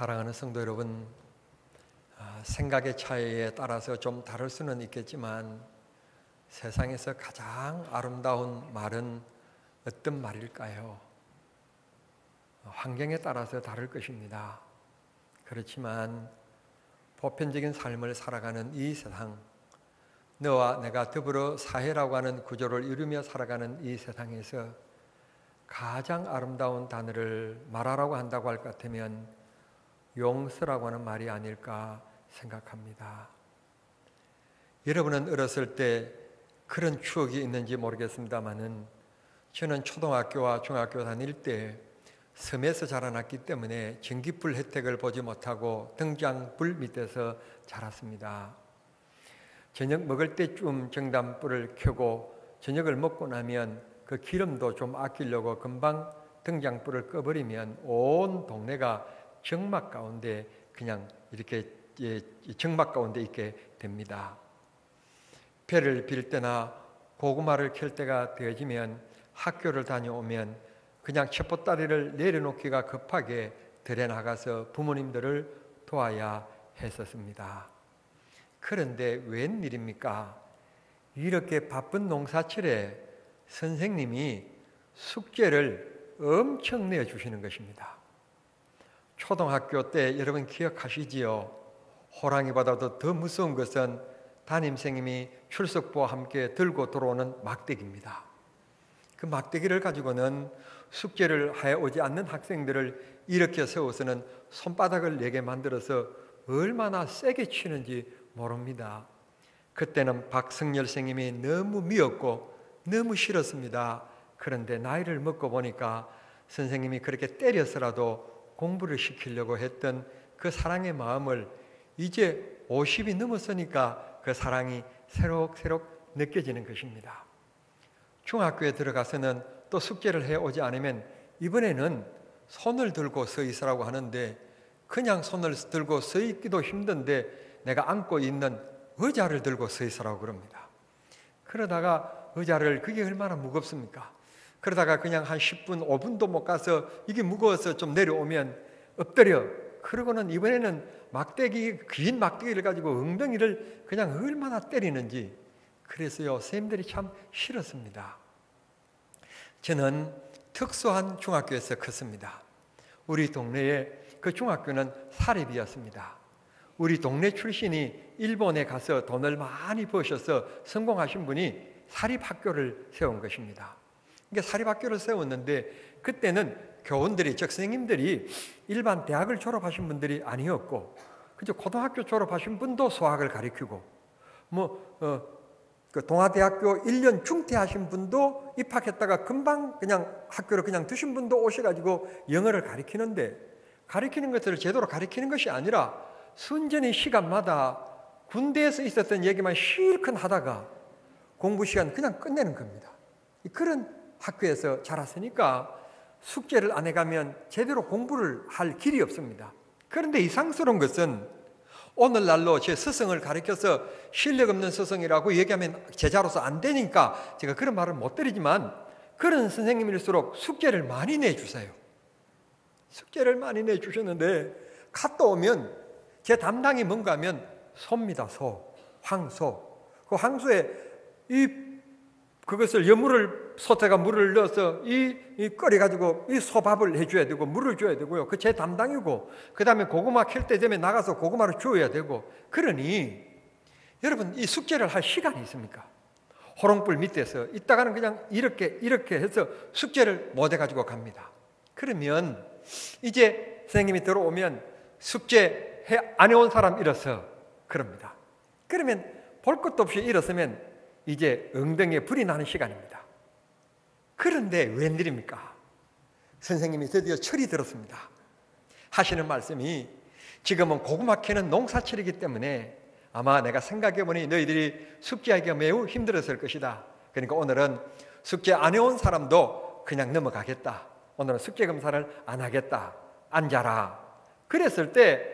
사랑하는 성도 여러분, 생각의 차이에 따라서 좀 다를 수는 있겠지만 세상에서 가장 아름다운 말은 어떤 말일까요? 환경에 따라서 다를 것입니다. 그렇지만 보편적인 삶을 살아가는 이 세상, 너와 내가 더불어 사회라고 하는 구조를 이루며 살아가는 이 세상에서 가장 아름다운 단어를 말하라고 한다고 할 것 같으면 용서라고 하는 말이 아닐까 생각합니다. 여러분은 어렸을 때 그런 추억이 있는지 모르겠습니다만은 저는 초등학교와 중학교 다닐 때 섬에서 자라났기 때문에 전기불 혜택을 보지 못하고 등장불 밑에서 자랐습니다. 저녁 먹을 때쯤 정단불을 켜고 저녁을 먹고 나면 그 기름도 좀 아끼려고 금방 등장불을 꺼버리면 온 동네가 정막 가운데 그냥 이렇게 정막 가운데 있게 됩니다. 배를 빌 때나 고구마를 캘 때가 되어지면 학교를 다녀오면 그냥 첩보다리를 내려놓기가 급하게 들에 나가서 부모님들을 도와야 했었습니다. 그런데 웬일입니까? 이렇게 바쁜 농사철에 선생님이 숙제를 엄청 내주시는 것입니다. 초등학교 때 여러분 기억하시지요? 호랑이보다도 더 무서운 것은 담임선생님이 출석부와 함께 들고 들어오는 막대기입니다. 그 막대기를 가지고는 숙제를 해오지 않는 학생들을 이렇게 세워서는 손바닥을 내게 만들어서 얼마나 세게 치는지 모릅니다. 그때는 박성열 선생님이 너무 미웠고 너무 싫었습니다. 그런데 나이를 먹고 보니까 선생님이 그렇게 때려서라도 공부를 시키려고 했던 그 사랑의 마음을 이제 50이 넘었으니까 그 사랑이 새록새록 느껴지는 것입니다. 중학교에 들어가서는 또 숙제를 해오지 않으면 이번에는 손을 들고 서 있으라고 하는데 그냥 손을 들고 서 있기도 힘든데 내가 안고 있는 의자를 들고 서 있으라고 그럽니다. 그러다가 의자를, 그게 얼마나 무겁습니까? 그러다가 그냥 한 10분, 5분도 못 가서 이게 무거워서 좀 내려오면 엎드려. 그러고는 이번에는 막대기, 긴 막대기를 가지고 엉덩이를 그냥 얼마나 때리는지. 그래서요, 선생님들이 참 싫었습니다. 저는 특수한 중학교에서 컸습니다. 우리 동네에 그 중학교는 사립이었습니다. 우리 동네 출신이 일본에 가서 돈을 많이 버셔서 성공하신 분이 사립학교를 세운 것입니다. 그러니까 사립학교를 세웠는데 그때는 교원들이, 즉 선생님들이 일반 대학을 졸업하신 분들이 아니었고 그저 고등학교 졸업하신 분도 수학을 가르치고 그 동아대학교 1년 중퇴하신 분도 입학했다가 금방 그냥 학교를 그냥 드신 분도 오셔가지고 영어를 가르치는데 가르치는 것을 제대로 가르치는 것이 아니라 순전히 시간마다 군대에서 있었던 얘기만 실컷 하다가 공부 시간 그냥 끝내는 겁니다. 그런 학교에서 자랐으니까 숙제를 안 해가면 제대로 공부를 할 길이 없습니다. 그런데 이상스러운 것은 오늘날로 제 스승을 가르쳐서 실력 없는 스승이라고 얘기하면 제자로서 안 되니까 제가 그런 말을 못 드리지만 그런 선생님일수록 숙제를 많이 내주세요. 숙제를 많이 내주셨는데 갔다 오면 제 담당이 뭔가 하면 소입니다. 소, 황소. 그 황소에 그것을 여물을 소태가 물을 넣어서 이 끓여가지고 이 소밥을 해줘야 되고 물을 줘야 되고요. 그 제 담당이고 그 다음에 고구마 캘 때 되면 나가서 고구마를 주워야 되고 그러니 여러분 이 숙제를 할 시간이 있습니까? 호롱불 밑에서 이따가는 그냥 이렇게 해서 숙제를 못 해가지고 갑니다. 그러면 이제 선생님이 들어오면 숙제 안 해온 사람 일어서 그럽니다. 그러면 볼 것도 없이 일어서면 이제 엉덩이에 불이 나는 시간입니다. 그런데 웬일입니까? 선생님이 드디어 철이 들었습니다. 하시는 말씀이 지금은 고구마 캐는 농사철이기 때문에 아마 내가 생각해보니 너희들이 숙제하기가 매우 힘들었을 것이다. 그러니까 오늘은 숙제 안 해온 사람도 그냥 넘어가겠다. 오늘은 숙제 검사를 안 하겠다. 앉아라. 그랬을 때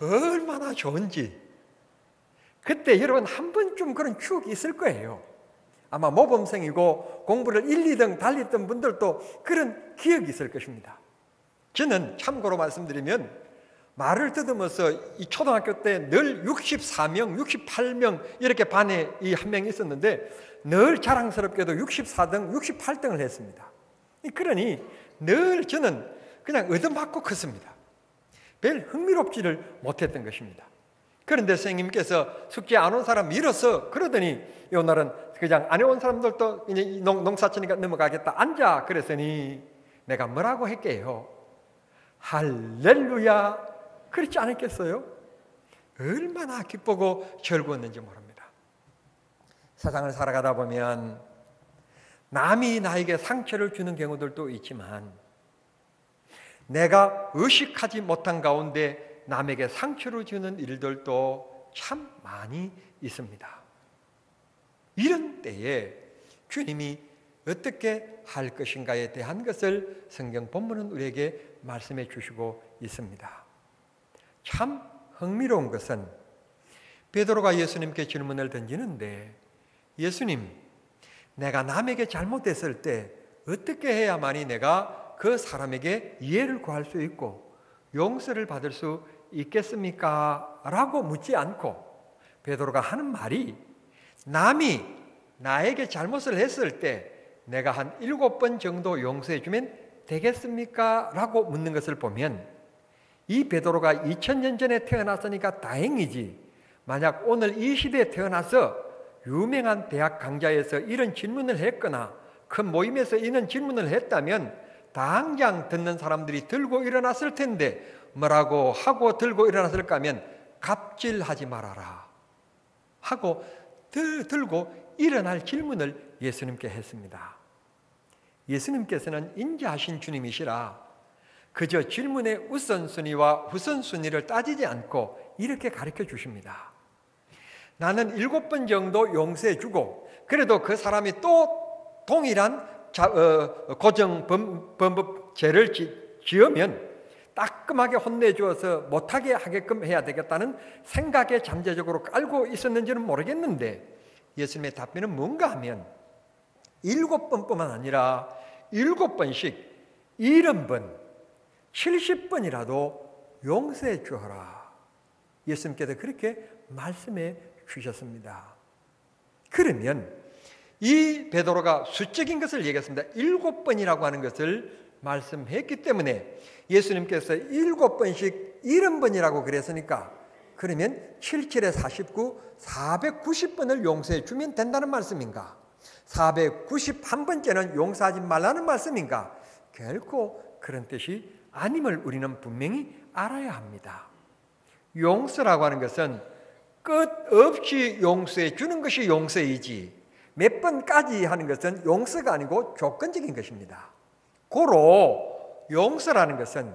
얼마나 좋은지 그때 여러분 한 번쯤 그런 추억이 있을 거예요. 아마 모범생이고 공부를 1, 2등 달렸던 분들도 그런 기억이 있을 것입니다. 저는 참고로 말씀드리면 말을 더듬어서 이 초등학교 때 늘 64명, 68명 이렇게 반에 이 한 명이 있었는데 늘 자랑스럽게도 64등, 68등을 했습니다. 그러니 늘 저는 그냥 얻어맞고 컸습니다. 별 흥미롭지를 못했던 것입니다. 그런데 선생님께서 숙제 안 온 사람 밀어서 그러더니 오늘은 그냥 안 해온 사람들도 이제 농사 치니까 넘어가겠다. 앉아. 그랬더니 내가 뭐라고 했게요? 할렐루야. 그렇지 않았겠어요? 얼마나 기쁘고 즐거웠는지 모릅니다. 세상을 살아가다 보면 남이 나에게 상처를 주는 경우들도 있지만 내가 의식하지 못한 가운데 남에게 상처를 주는 일들도 참 많이 있습니다. 이런 때에 주님이 어떻게 할 것인가에 대한 것을 성경 본문은 우리에게 말씀해 주시고 있습니다. 참 흥미로운 것은 베드로가 예수님께 질문을 던지는데 예수님, 내가 남에게 잘못했을 때 어떻게 해야만이 내가 그 사람에게 이해를 구할 수 있고 용서를 받을 수 있겠습니까? 라고 묻지 않고 베드로가 하는 말이 남이 나에게 잘못을 했을 때 내가 한 7번 정도 용서해 주면 되겠습니까? 라고 묻는 것을 보면 이 베드로가 2000년 전에 태어났으니까 다행이지 만약 오늘 이 시대에 태어나서 유명한 대학 강좌에서 이런 질문을 했거나 큰 모임에서 이런 질문을 했다면 당장 듣는 사람들이 들고 일어났을 텐데 뭐라고 하고 들고 일어났을까 하면 갑질하지 말아라 하고 들고 일어날 질문을 예수님께 했습니다. 예수님께서는 인자하신 주님이시라 그저 질문의 우선순위와 후선순위를 따지지 않고 이렇게 가르쳐 주십니다. 나는 7번 정도 용서해 주고 그래도 그 사람이 또 동일한 고정범법 죄를 지으면 따끔하게 혼내주어서 못하게 하게끔 해야 되겠다는 생각에 잠재적으로 깔고 있었는지는 모르겠는데 예수님의 답변은 뭔가 하면 7번뿐만 아니라 7번씩 70번 70번이라도 용서해 주어라. 예수님께서 그렇게 말씀해 주셨습니다. 그러면 이 베드로가 수적인 것을 얘기했습니다. 7번이라고 하는 것을 말씀했기 때문에 예수님께서 7번씩 70번이라고 그랬으니까 그러면 77에 49, 490번을 용서해 주면 된다는 말씀인가? 491번째는 용서하지 말라는 말씀인가? 결코 그런 뜻이 아님을 우리는 분명히 알아야 합니다. 용서라고 하는 것은 끝없이 용서해 주는 것이 용서이지 몇 번까지 하는 것은 용서가 아니고 조건적인 것입니다. 고로 용서라는 것은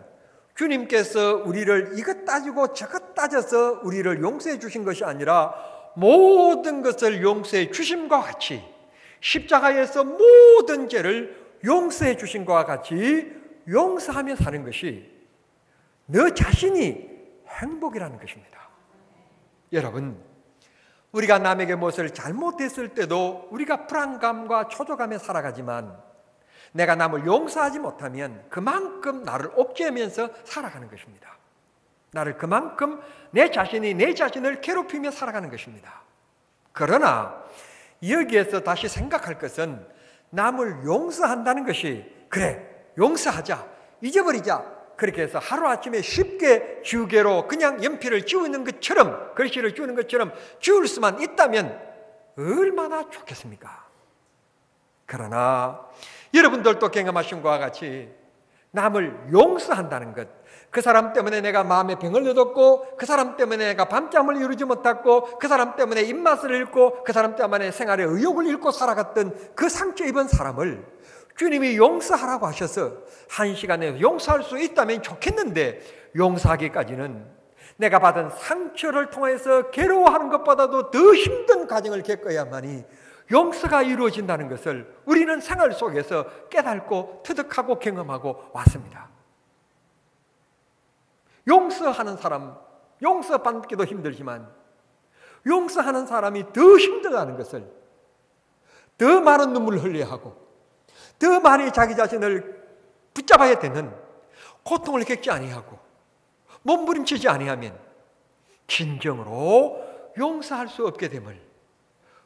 주님께서 우리를 이것 따지고 저것 따져서 우리를 용서해 주신 것이 아니라 모든 것을 용서해 주심과 같이 십자가에서 모든 죄를 용서해 주신 것과 같이 용서하며 사는 것이 너 자신이 행복이라는 것입니다. 여러분, 우리가 남에게 무엇을 잘못했을 때도 우리가 불안감과 초조감에 살아가지만 내가 남을 용서하지 못하면 그만큼 나를 옥죄면서 살아가는 것입니다. 나를 그만큼 내 자신이 내 자신을 괴롭히며 살아가는 것입니다. 그러나 여기에서 다시 생각할 것은 남을 용서한다는 것이 그래 용서하자 잊어버리자 그렇게 해서 하루아침에 쉽게 지우개로 그냥 연필을 지우는 것처럼 글씨를 지우는 것처럼 지울 수만 있다면 얼마나 좋겠습니까? 그러나 여러분들도 경험하신 것과 같이 남을 용서한다는 것, 그 사람 때문에 내가 마음의 병을 얻었고 그 사람 때문에 내가 밤잠을 이루지 못했고 그 사람 때문에 입맛을 잃고 그 사람 때문에 생활의 의욕을 잃고 살아갔던 그 상처 입은 사람을 주님이 용서하라고 하셔서 한 시간에 용서할 수 있다면 좋겠는데 용서하기까지는 내가 받은 상처를 통해서 괴로워하는 것보다도 더 힘든 과정을 겪어야만이 용서가 이루어진다는 것을 우리는 생활 속에서 깨닫고 터득하고 경험하고 왔습니다. 용서하는 사람, 용서받기도 힘들지만 용서하는 사람이 더 힘들다는 것을 더 많은 눈물을 흘려야 하고 더 많이 자기 자신을 붙잡아야 되는 고통을 겪지 아니하고 몸부림치지 아니하면 진정으로 용서할 수 없게 됨을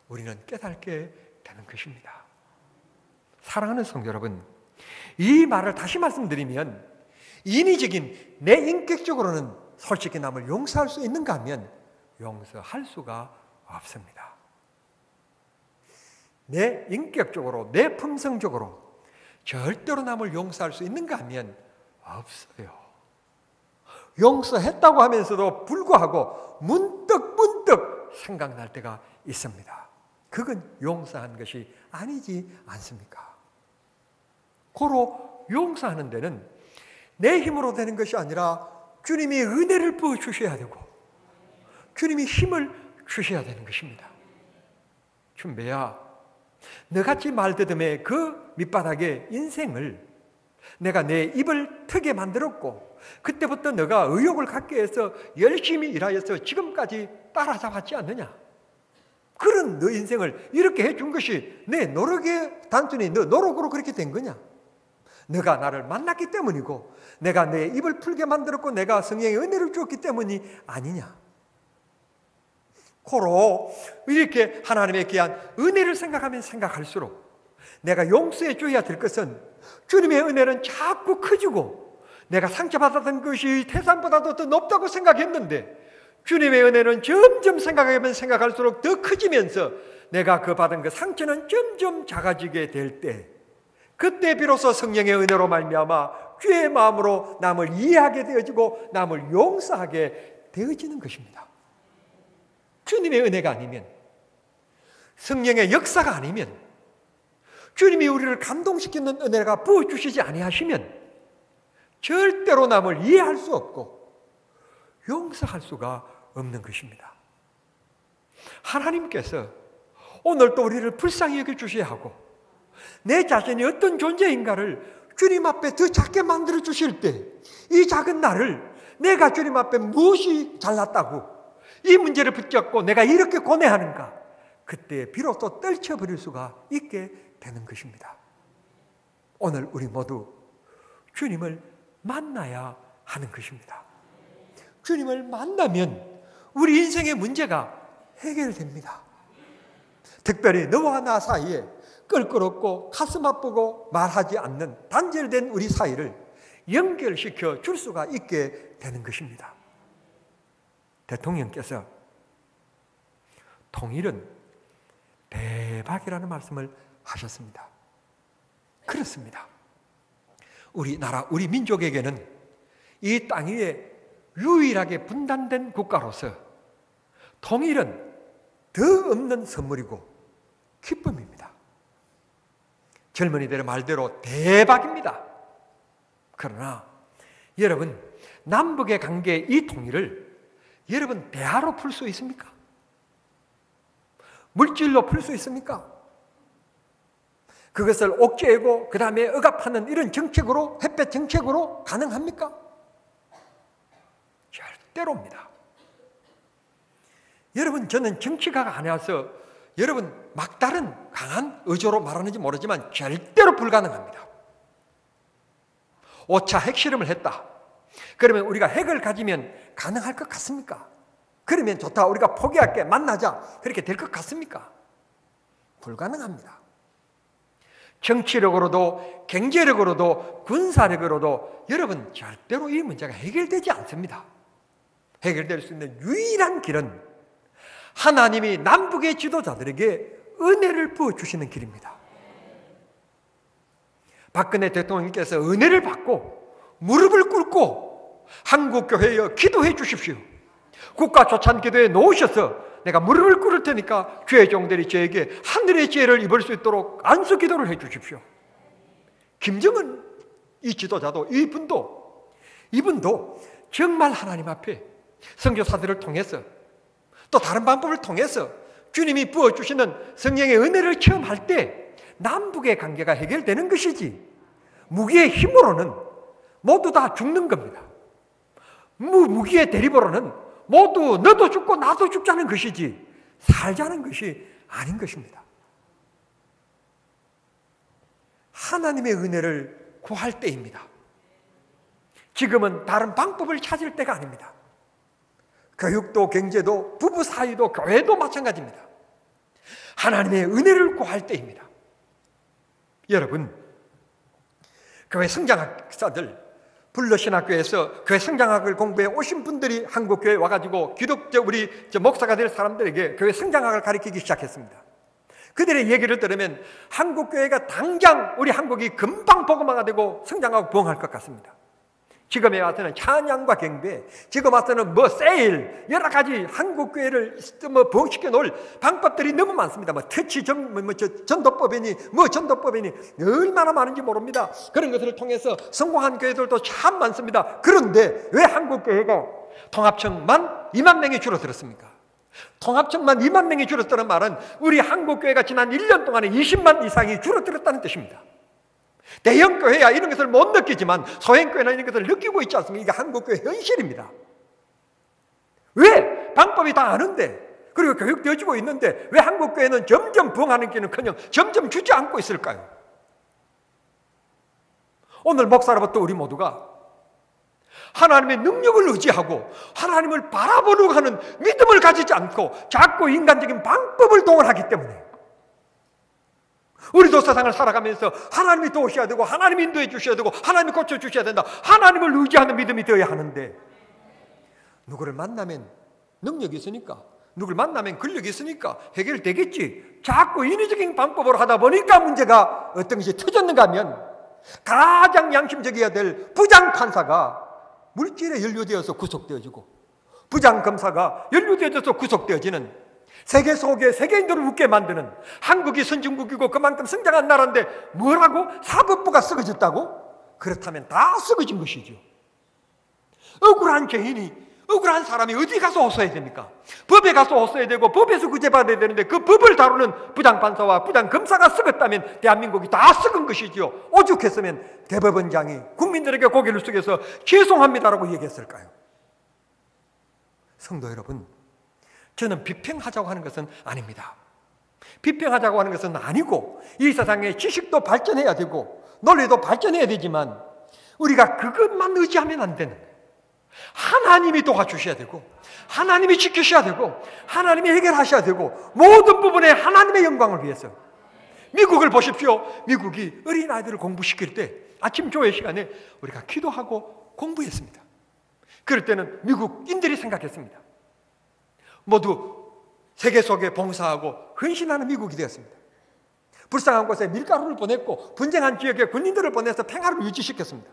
우리는 깨닫게 되는 것입니다. 사랑하는 성도 여러분, 이 말을 다시 말씀드리면 인위적인 내 인격적으로는 솔직히 남을 용서할 수 있는가 하면 용서할 수가 없습니다. 내 인격적으로, 내 품성적으로 절대로 남을 용서할 수 있는가 하면 없어요. 용서했다고 하면서도 불구하고 문득 생각날 때가 있습니다. 그건 용서한 것이 아니지 않습니까? 고로 용서하는 데는 내 힘으로 되는 것이 아니라 주님이 은혜를 부어주셔야 되고 주님이 힘을 주셔야 되는 것입니다. 춘배야, 너같이 말더듬의 그 밑바닥의 인생을 내가 내 입을 트게 만들었고 그때부터 너가 의욕을 갖게 해서 열심히 일하여서 지금까지 따라잡았지 않느냐? 그런 너 인생을 이렇게 해준 것이 내 노력에 단순히 너 노력으로 그렇게 된 거냐? 너가 나를 만났기 때문이고 내가 내 입을 풀게 만들었고 내가 성령의 은혜를 주었기 때문이 아니냐? 고로 이렇게 하나님의 귀한 은혜를 생각하면 생각할수록 내가 용서해 줘야 될 것은 주님의 은혜는 자꾸 커지고 내가 상처받았던 것이 태산보다도 더 높다고 생각했는데 주님의 은혜는 점점 생각하면 생각할수록 더 커지면서 내가 그 받은 그 상처는 점점 작아지게 될 때 그때 비로소 성령의 은혜로 말미암아 주의 마음으로 남을 이해하게 되어지고 남을 용서하게 되어지는 것입니다. 주님의 은혜가 아니면 성령의 역사가 아니면 주님이 우리를 감동시키는 은혜가 부어주시지 아니하시면 절대로 남을 이해할 수 없고 용서할 수가 없는 것입니다. 하나님께서 오늘 또 우리를 불쌍히 여겨주셔야 하고 내 자신이 어떤 존재인가를 주님 앞에 더 작게 만들어 주실 때 이 작은 나를 내가 주님 앞에 무엇이 잘났다고 이 문제를 붙잡고 내가 이렇게 고뇌하는가 그때 비로소 떨쳐버릴 수가 있게 되는 것입니다. 오늘 우리 모두 주님을 만나야 하는 것입니다. 주님을 만나면 우리 인생의 문제가 해결됩니다. 특별히 너와 나 사이에 껄끄럽고 가슴 아프고 말하지 않는 단절된 우리 사이를 연결시켜 줄 수가 있게 되는 것입니다. 대통령께서 통일은 대박이라는 말씀을 하셨습니다. 그렇습니다. 우리나라, 우리 민족에게는 이 땅 위에 유일하게 분단된 국가로서 통일은 더 없는 선물이고 기쁨입니다. 젊은이들의 말대로 대박입니다. 그러나 여러분, 남북의 관계 이 통일을 여러분 대화로 풀 수 있습니까? 물질로 풀 수 있습니까? 그것을 옥죄고 그 다음에 억압하는 이런 정책으로, 햇볕 정책으로 가능합니까? 절대로입니다. 여러분, 저는 정치가가 아니어서 여러분 막다른 강한 의조로 말하는지 모르지만 절대로 불가능합니다. 5차 핵실험을 했다. 그러면 우리가 핵을 가지면 가능할 것 같습니까? 그러면 좋다, 우리가 포기할게, 만나자, 그렇게 될 것 같습니까? 불가능합니다. 정치력으로도 경제력으로도 군사력으로도 여러분 절대로 이 문제가 해결되지 않습니다. 해결될 수 있는 유일한 길은 하나님이 남북의 지도자들에게 은혜를 부어주시는 길입니다. 박근혜 대통령께서 은혜를 받고 무릎을 꿇고 한국교회에 기도해 주십시오. 국가조찬기도에 놓으셔서 내가 무릎을 꿇을 테니까 주의 종들이 저에게 하늘의 지혜를 입을 수 있도록 안수기도를 해 주십시오. 김정은 이 지도자도 이분도 정말 하나님 앞에 선교사들을 통해서 또 다른 방법을 통해서 주님이 부어주시는 성령의 은혜를 체험할 때 남북의 관계가 해결되는 것이지 무기의 힘으로는 모두 다 죽는 겁니다. 무기의 대립으로는 모두 너도 죽고 나도 죽자는 것이지 살자는 것이 아닌 것입니다. 하나님의 은혜를 구할 때입니다. 지금은 다른 방법을 찾을 때가 아닙니다. 교육도 경제도 부부 사이도 교회도 마찬가지입니다. 하나님의 은혜를 구할 때입니다. 여러분, 교회 성장학사들, 불러신학교에서 교회 성장학을 공부해 오신 분들이 한국교회에 와가지고 기독교 우리 목사가 될 사람들에게 교회 성장학을 가르치기 시작했습니다. 그들의 얘기를 들으면 한국교회가 당장 우리 한국이 금방 복음화가 되고 성장하고 부흥할 것 같습니다. 지금에 와서는 찬양과 경배, 지금 와서는 세일, 여러 가지 한국교회를 부흥시켜 놓을 방법들이 너무 많습니다. 전도법이니 전도법이니 얼마나 많은지 모릅니다. 그런 것을 통해서 성공한 교회들도 참 많습니다. 그런데 왜 한국교회가 통합청만 2만 명이 줄어들었습니까? 통합청만 2만 명이 줄었다는 말은 우리 한국교회가 지난 1년 동안에 20만 이상이 줄어들었다는 뜻입니다. 대형교회야 이런 것을 못 느끼지만 소형교회나 이런 것을 느끼고 있지 않습니까? 이게 한국교회 현실입니다. 왜? 방법이 다 아는데, 그리고 교육되어지고 있는데 왜 한국교회는 점점 부흥하는 길은커녕 점점 주저앉고 있을까요? 오늘 목사로부터 우리 모두가 하나님의 능력을 의지하고 하나님을 바라보려고 하는 믿음을 가지지 않고 자꾸 인간적인 방법을 동원하기 때문에 우리도 세상을 살아가면서 하나님이 도우셔야 되고 하나님이 인도해 주셔야 되고 하나님이 고쳐주셔야 된다, 하나님을 의지하는 믿음이 되어야 하는데, 누구를 만나면 능력이 있으니까, 누구를 만나면 근력이 있으니까 해결되겠지, 자꾸 인위적인 방법으로 하다 보니까 문제가 어떤 것이 터졌는가 하면 가장 양심적이어야 될 부장판사가 물질에 연루되어서 구속되어지고 부장검사가 연루되어져서 구속되어지는, 세계 속에 세계인들을 웃게 만드는 한국이 선진국이고 그만큼 성장한 나라인데 뭐라고? 사법부가 썩어졌다고? 그렇다면 다 썩어진 것이죠. 억울한 개인이, 억울한 사람이 어디 가서 호소해야 됩니까? 법에 가서 호소해야 되고 법에서 구제받아야 되는데 그 법을 다루는 부장판사와 부장검사가 썩었다면 대한민국이 다 썩은 것이죠. 오죽했으면 대법원장이 국민들에게 고개를 숙여서 죄송합니다라고 얘기했을까요? 성도 여러분, 저는 비평하자고 하는 것은 아닙니다. 비평하자고 하는 것은 아니고, 이 세상에 지식도 발전해야 되고 논리도 발전해야 되지만 우리가 그것만 의지하면 안 되는 거예요. 하나님이 도와주셔야 되고 하나님이 지키셔야 되고 하나님이 해결하셔야 되고, 모든 부분에 하나님의 영광을 위해서. 미국을 보십시오. 미국이 어린아이들을 공부시킬 때 아침 조회 시간에 우리가 기도하고 공부했습니다. 그럴 때는 미국인들이 생각했습니다. 모두 세계 속에 봉사하고 헌신하는 미국이 되었습니다. 불쌍한 곳에 밀가루를 보냈고 분쟁한 지역에 군인들을 보내서 평화를 유지시켰습니다.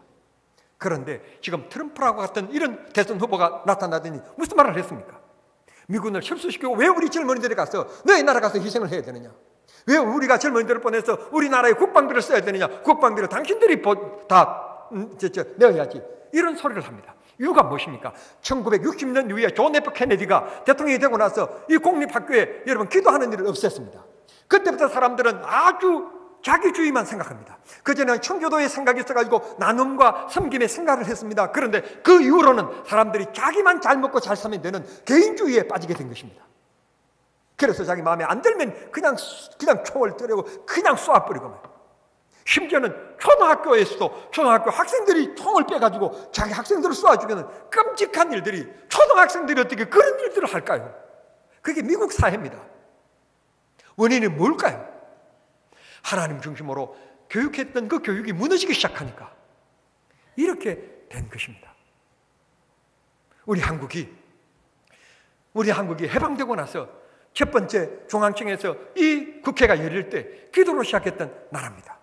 그런데 지금 트럼프라고 같은 이런 대선 후보가 나타나더니 무슨 말을 했습니까? 미군을 철수시키고 왜 우리 젊은이들이 가서 너희 나라 가서 희생을 해야 되느냐? 왜 우리가 젊은이들을 보내서 우리나라의 국방비를 써야 되느냐? 국방비를 당신들이 다 내어야지. 이런 소리를 합니다. 이유가 무엇입니까? 1960년 이후에 존 F 케네디가 대통령이 되고 나서 이 공립학교에 여러분 기도하는 일을 없앴습니다. 그때부터 사람들은 아주 자기주의만 생각합니다. 그전에는 청교도의 생각이 있어가지고 나눔과 섬김의 생각을 했습니다. 그런데 그 이후로는 사람들이 자기만 잘 먹고 잘 살면 되는 개인주의에 빠지게 된 것입니다. 그래서 자기 마음에 안 들면 그냥 총을 때리고 그냥 쏘아버리고 말이에요. 심지어는 초등학교에서도 초등학교 학생들이 총을 빼가지고 자기 학생들을 쏘아주면 끔찍한 일들이, 초등학생들이 어떻게 그런 일들을 할까요? 그게 미국 사회입니다. 원인이 뭘까요? 하나님 중심으로 교육했던 그 교육이 무너지기 시작하니까 이렇게 된 것입니다. 우리 한국이 해방되고 나서 첫 번째 중앙청에서 이 국회가 열릴 때 기도로 시작했던 나라입니다.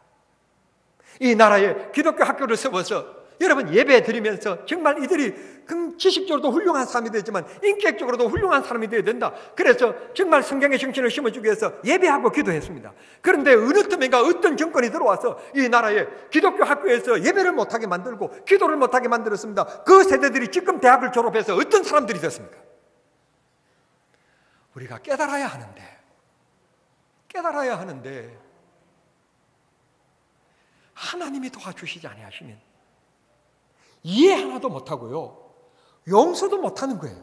이 나라에 기독교 학교를 세워서 여러분 예배 드리면서 정말 이들이 지식적으로도 훌륭한 사람이 되지만 인격적으로도 훌륭한 사람이 되어야 된다. 그래서 정말 성경의 정신을 심어주기 위해서 예배하고 기도했습니다. 그런데 어느 틈인가 어떤 정권이 들어와서 이 나라에 기독교 학교에서 예배를 못하게 만들고 기도를 못하게 만들었습니다. 그 세대들이 지금 대학을 졸업해서 어떤 사람들이 됐습니까? 우리가 깨달아야 하는데 하나님이 도와주시지 아니하시면 이해 하나도 못하고요, 용서도 못하는 거예요.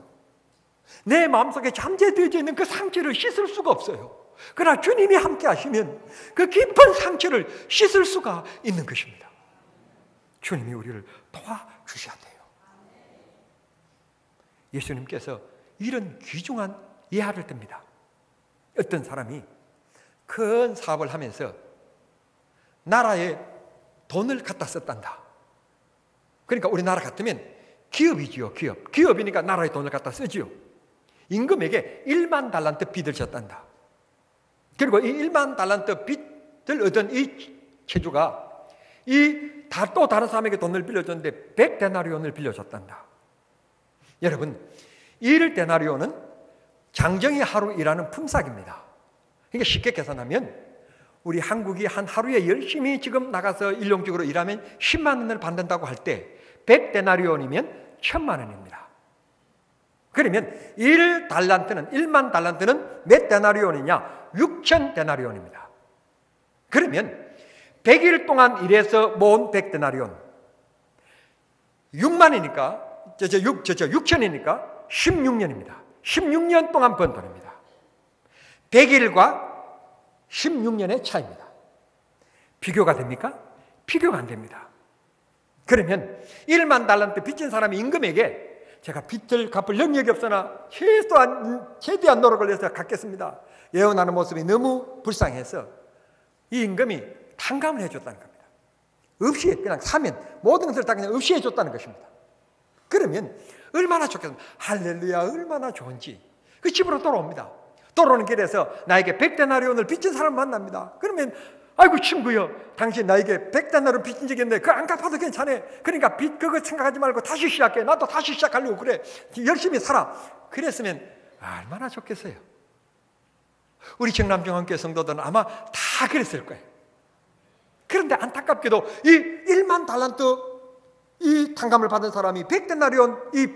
내 마음속에 잠재되어져 있는 그 상처를 씻을 수가 없어요. 그러나 주님이 함께 하시면 그 깊은 상처를 씻을 수가 있는 것입니다. 주님이 우리를 주셔야 돼요. 예수님께서 이런 귀중한 예화를 듭니다. 어떤 사람이 큰 사업을 하면서 나라에 돈을 갖다 썼단다. 그러니까 우리나라 같으면 기업이지요. 기업이니까 나라에 돈을 갖다 쓰지요. 임금에게 1만 달란트 빚을 졌단다. 그리고 이 1만 달란트 빚을 얻은 이 체주가 또 다른 사람에게 돈을 빌려줬는데 100데나리온을 빌려줬단다. 여러분, 1데나리온은 장정이 하루 일하는 품삯입니다. 그러니까 쉽게 계산하면 우리 한국이 한 하루에 열심히 지금 나가서 일용직으로 일하면 10만 원을 받는다고 할 때 100데나리온이면 1000만 원입니다. 그러면 1만 달란트는 몇 데나리온이냐? 6000데나리온입니다. 그러면 100일 동안 일해서 모은 100데나리온 6만이니까 6천이니까 16년입니다. 16년 동안 번 돈입니다. 100일과 16년의 차이입니다. 비교가 됩니까? 비교가 안 됩니다. 그러면 1만 달란트 빚진 사람이 임금에게 제가 빚을 갚을 능력이 없으나 최대한 노력을 해서 갚겠습니다. 예언하는 모습이 너무 불쌍해서 이 임금이 탕감을 해줬다는 겁니다. 없이 그냥 사면 모든 것을 다 그냥 없이 해줬다는 것입니다. 그러면 얼마나 좋겠습니까? 할렐루야, 얼마나 좋은지. 그 집으로 돌아옵니다. 돌아오는 길에서 나에게 100데나리온을 빚진 사람 만납니다. 그러면 아이고 친구여, 당신 나에게 100데나리온 빚진 적이 있는데 그거 안 갚아도 괜찮아. 그러니까 빚 그거 생각하지 말고 다시 시작해. 나도 다시 시작하려고 그래. 열심히 살아. 그랬으면 얼마나 좋겠어요. 우리 정남중앙교회 성도들은 아마 다 그랬을 거예요. 그런데 안타깝게도 이 1만 달란트 이 탕감을 받은 사람이 100데나리온 이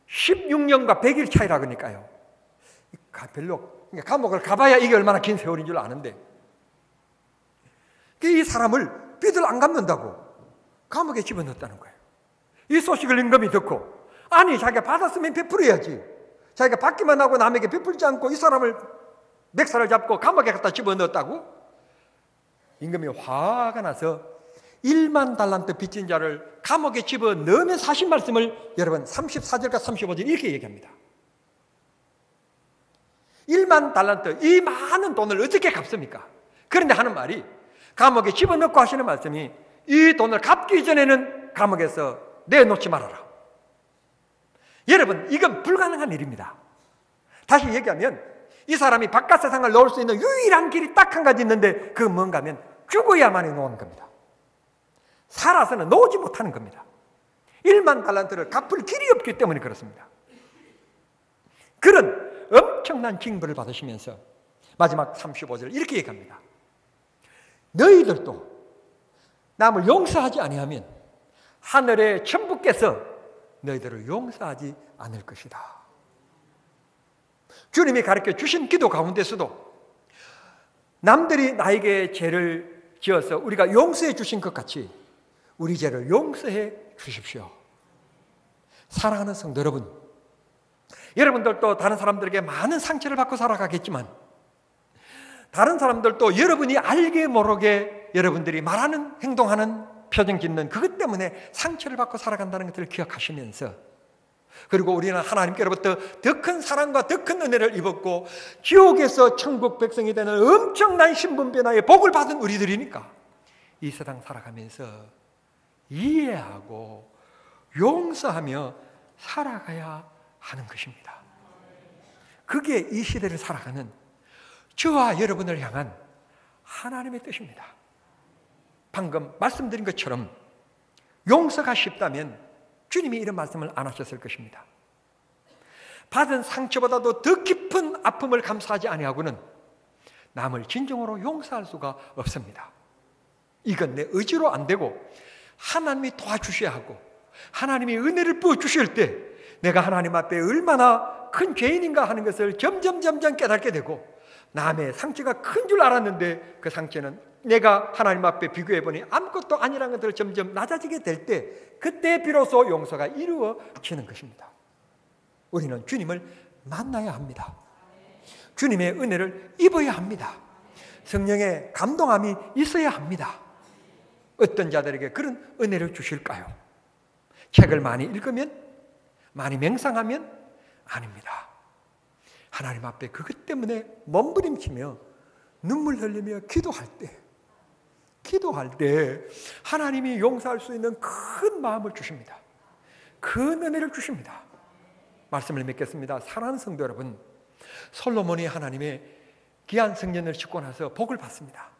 16년과 100일 차이라 그러니까요. 그러니까 감옥을 가봐야 이게 얼마나 긴 세월인 줄 아는데 이 사람을 빚을 안 갚는다고 감옥에 집어넣었다는 거예요. 이 소식을 임금이 듣고 아니 자기가 받았으면 베풀어야지. 자기가 받기만 하고 남에게 베풀지 않고 이 사람을 멱살을 잡고 감옥에 갖다 집어넣었다고? 임금이 화가 나서 1만 달란트 빚진 자를 감옥에 집어넣으면서 하신 말씀을 여러분 34절과 35절 이렇게 얘기합니다. 1만 달란트 이 많은 돈을 어떻게 갚습니까? 그런데 하는 말이 감옥에 집어넣고 하시는 말씀이 이 돈을 갚기 전에는 감옥에서 내놓지 말아라. 여러분 이건 불가능한 일입니다. 다시 얘기하면 이 사람이 바깥 세상을 놓을 수 있는 유일한 길이 딱 한 가지 있는데 그건 뭔가 하면 죽어야만이 놓는 겁니다. 살아서는 놓지 못하는 겁니다. 1만 달란트를 갚을 길이 없기 때문에 그렇습니다. 그런 엄청난 징벌을 받으시면서 마지막 35절 이렇게 얘기합니다. 너희들도 남을 용서하지 아니하면 하늘의 천부께서 너희들을 용서하지 않을 것이다. 주님이 가르쳐 주신 기도 가운데서도 남들이 나에게 죄를 지어서 우리가 용서해 주신 것 같이 우리 죄를 용서해 주십시오. 사랑하는 성도 여러분, 여러분들도 다른 사람들에게 많은 상처를 받고 살아가겠지만 다른 사람들도 여러분이 알게 모르게 여러분들이 말하는 행동하는 표정 짓는 그것 때문에 상처를 받고 살아간다는 것을 기억하시면서 그리고 우리는 하나님께로부터 더 큰 사랑과 더 큰 은혜를 입었고 지옥에서 천국 백성이 되는 엄청난 신분 변화의 복을 받은 우리들이니까 이 세상 살아가면서 이해하고 용서하며 살아가야 하는 것입니다. 그게 이 시대를 살아가는 저와 여러분을 향한 하나님의 뜻입니다. 방금 말씀드린 것처럼 용서가 쉽다면 주님이 이런 말씀을 안 하셨을 것입니다. 받은 상처보다도 더 깊은 아픔을 감수하지 아니하고는 남을 진정으로 용서할 수가 없습니다. 이건 내 의지로 안 되고 하나님이 도와주셔야 하고 하나님이 은혜를 부어주실 때 내가 하나님 앞에 얼마나 큰 죄인인가 하는 것을 점점 깨닫게 되고 남의 상처가 큰 줄 알았는데 그 상처는 내가 하나님 앞에 비교해보니 아무것도 아니라는 것들을 점점 낮아지게 될 때 그때 비로소 용서가 이루어지는 것입니다. 우리는 주님을 만나야 합니다. 주님의 은혜를 입어야 합니다. 성령의 감동함이 있어야 합니다. 어떤 자들에게 그런 은혜를 주실까요? 책을 많이 읽으면? 많이 맹상하면? 아닙니다. 하나님 앞에 그것 때문에 몸부림치며 눈물 흘리며 기도할 때 하나님이 용서할 수 있는 큰 마음을 주십니다. 큰 은혜를 주십니다. 말씀을 맺겠습니다. 사랑하는 성도 여러분, 솔로몬이 하나님의 귀한 성전을 짓고 나서 복을 받습니다.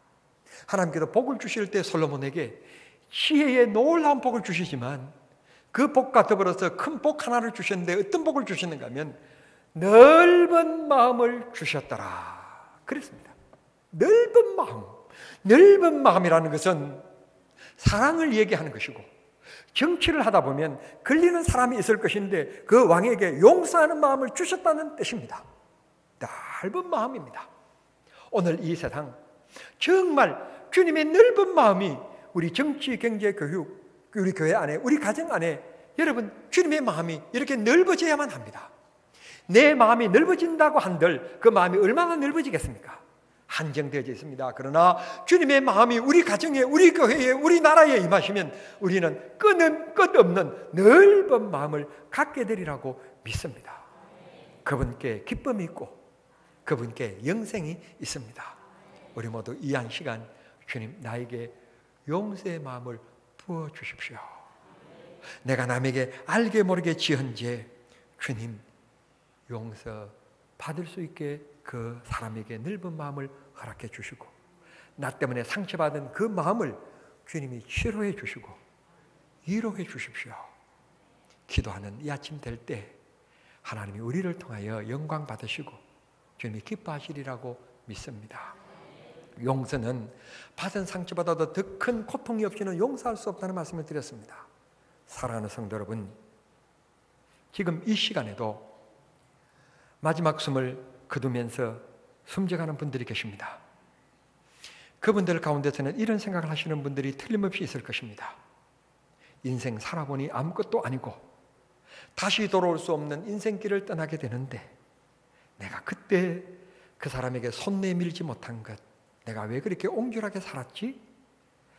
하나님께서 복을 주실 때 솔로몬에게 지혜의 놀라운 복을 주시지만 그 복과 더불어서 큰 복 하나를 주셨는데 어떤 복을 주시는가 하면 넓은 마음을 주셨더라 그랬습니다. 넓은 마음. 넓은 마음이라는 것은 사랑을 얘기하는 것이고, 정치를 하다 보면 걸리는 사람이 있을 것인데 그 왕에게 용서하는 마음을 주셨다는 뜻입니다. 넓은 마음입니다. 오늘 이 세상 정말 주님의 넓은 마음이 우리 정치, 경제, 교육, 우리 교회 안에, 우리 가정 안에 여러분 주님의 마음이 이렇게 넓어져야만 합니다. 내 마음이 넓어진다고 한들 그 마음이 얼마나 넓어지겠습니까? 한정되어져 있습니다. 그러나 주님의 마음이 우리 가정에, 우리 교회에, 우리 나라에 임하시면 우리는 끝없는 넓은 마음을 갖게 되리라고 믿습니다. 그분께 기쁨이 있고 그분께 영생이 있습니다. 우리 모두 이 한 시간 주님 나에게 용서의 마음을 부어주십시오. 내가 남에게 알게 모르게 지은 죄 주님 용서 받을 수 있게 그 사람에게 넓은 마음을 허락해 주시고, 나 때문에 상처받은 그 마음을 주님이 치료해 주시고 위로해 주십시오. 기도하는 이 아침 될 때 하나님이 우리를 통하여 영광 받으시고 주님이 기뻐하시리라고 믿습니다. 용서는 받은 상처보다도 더 큰 고통이 없이는 용서할 수 없다는 말씀을 드렸습니다. 사랑하는 성도 여러분, 지금 이 시간에도 마지막 숨을 거두면서 숨져가는 분들이 계십니다. 그분들 가운데서는 이런 생각을 하시는 분들이 틀림없이 있을 것입니다. 인생 살아보니 아무것도 아니고 다시 돌아올 수 없는 인생길을 떠나게 되는데 내가 그때 그 사람에게 손 내밀지 못한 것, 내가 왜 그렇게 옹졸하게 살았지?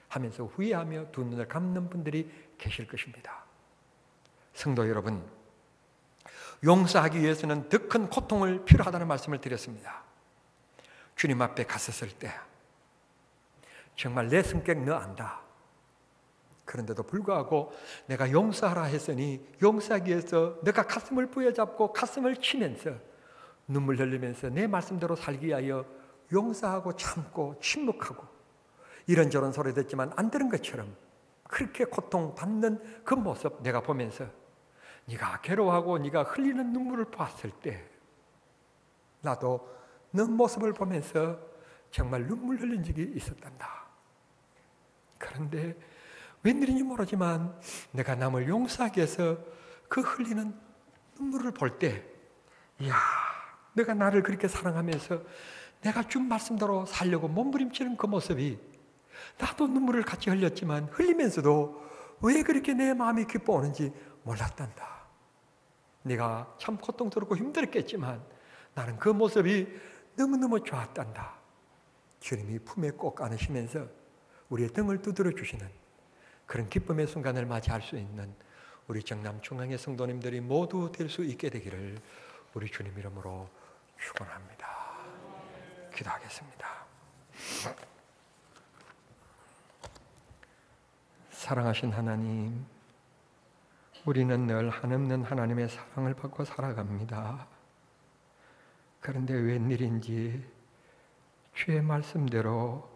하면서 후회하며 두 눈을 감는 분들이 계실 것입니다. 성도 여러분, 용서하기 위해서는 더 큰 고통을 필요하다는 말씀을 드렸습니다. 주님 앞에 갔었을 때 정말 내 성격 너 안다. 그런데도 불구하고 내가 용서하라 했으니 용서하기 위해서 내가 가슴을 부여잡고 가슴을 치면서 눈물 흘리면서 내 말씀대로 살기 위하여 용서하고 참고 침묵하고 이런저런 소리 듣지만 안 들은 것처럼 그렇게 고통받는 그 모습 내가 보면서 네가 괴로워하고 네가 흘리는 눈물을 봤을 때 나도 너 모습을 보면서 정말 눈물 흘린 적이 있었단다. 그런데 웬일인지 모르지만 내가 남을 용서하기 위해서 그 흘리는 눈물을 볼 때 이야, 내가 나를 그렇게 사랑하면서 내가 준 말씀대로 살려고 몸부림치는 그 모습이 나도 눈물을 같이 흘렸지만 흘리면서도 왜 그렇게 내 마음이 기뻐오는지 몰랐단다. 네가 참 고통스럽고 힘들었겠지만 나는 그 모습이 너무너무 좋았단다. 주님이 품에 꼭 안으시면서 우리의 등을 두드려 주시는 그런 기쁨의 순간을 맞이할 수 있는 우리 정남 중앙의 성도님들이 모두 될 수 있게 되기를 우리 주님 이름으로 축원합니다. 기도하겠습니다. 사랑하신 하나님, 우리는 늘 한없는 하나님의 사랑을 받고 살아갑니다. 그런데 웬일인지 주의 말씀대로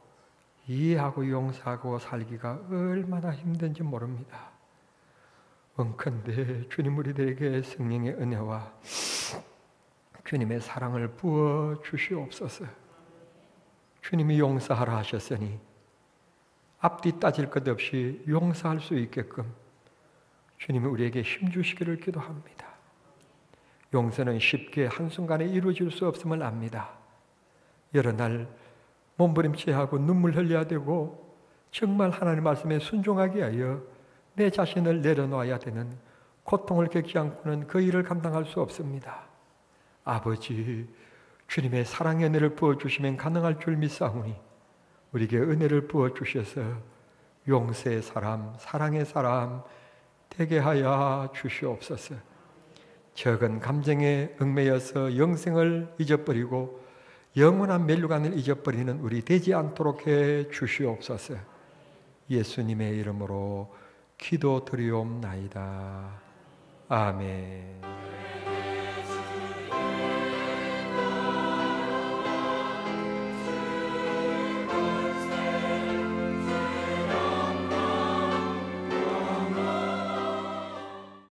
이해하고 용서하고 살기가 얼마나 힘든지 모릅니다. 원컨대 주님 우리들에게 성령의 은혜와 주님의 사랑을 부어 주시옵소서. 주님이 용서하라 하셨으니 앞뒤 따질 것 없이 용서할 수 있게끔 주님이 우리에게 힘주시기를 기도합니다. 용서는 쉽게 한순간에 이루어질 수 없음을 압니다. 여러 날 몸부림치하고 눈물 흘려야 되고 정말 하나님 말씀에 순종하게 하여 내 자신을 내려놓아야 되는 고통을 겪지 않고는 그 일을 감당할 수 없습니다. 아버지, 주님의 사랑의 은혜를 부어주시면 가능할 줄 믿사오니 우리에게 은혜를 부어주셔서 용서의 사람, 사랑의 사람 되게 하여 주시옵소서. 적은 감정에 얽매여서 영생을 잊어버리고 영원한 멸류관을 잊어버리는 우리 되지 않도록 해 주시옵소서. 예수님의 이름으로 기도드리옵나이다. 아멘.